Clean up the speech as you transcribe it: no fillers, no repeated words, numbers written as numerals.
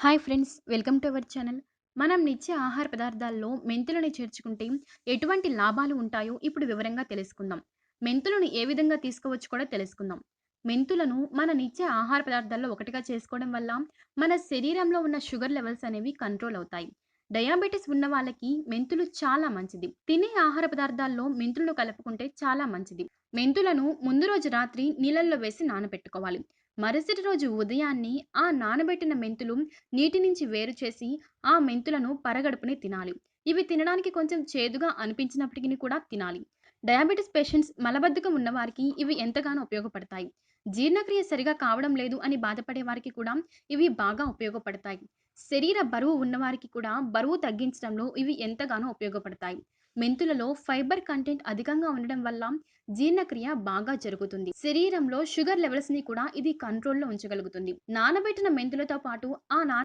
Hi friends, welcome to our channel. మనం నిత్య ఆహార పదార్థాల్లో మెంతులని చేర్చుకుంటే ఎటువంటి లాభాలు ఉంటాయో ఇప్పుడు వివరంగా తెలుసుకుందాం. మెంతులను ఏ విధంగా తీసుకోవచ్చు కూడా తెలుసుకుందాం. మెంతులను మన నిత్య ఆహార పదార్థాల్లో ఒకటిగా చేసుకోవడం వల్ల మన శరీరంలో ఉన్న షుగర్ లెవెల్స్ అనేవి కంట్రోల్ అవుతాయి. డయాబెటిస్ ఉన్న వాళ్ళకి మెంతులు చాలా మంచిది. తినే ఆహార పదార్థాల్లో మెంతులను కలుపుకుంటే చాలా మంచిది. మెంతులను ముందు రోజు రాత్రి నీళ్ళల్లో వేసి నానబెట్టుకోవాలి. మరుసటి రోజు ఉదయాన్నే ఆ నానబెట్టిన మెంతులు నీటి నుంచి వేరు చేసి ఆ మెంతులను పరగడుపునే తినాలి. ఇవి తినడానికి కొంచెం చేదుగా అనిపించినప్పటికీ కూడా తినాలి. డయాబెటిస్ పేషెంట్స్, మలబద్ధకం ఉన్నవారికి ఇవి ఎంతగానో ఉపయోగపడతాయి. జీర్ణక్రియ సరిగా కావడం లేదు అని బాధపడే వారికి కూడా ఇవి బాగా ఉపయోగపడతాయి. శరీర బరువు ఉన్నవారికి కూడా బరువు తగ్గించడంలో ఇవి ఎంతగానో ఉపయోగపడతాయి. మెంతులలో ఫైబర్ కంటెంట్ అధికంగా ఉండడం వల్ల జీర్ణక్రియ బాగా జరుగుతుంది. శరీరంలో షుగర్ లెవెల్స్ ని కూడా ఇది కంట్రోల్లో ఉంచగలుగుతుంది. నానబెట్టిన మెంతులతో పాటు ఆ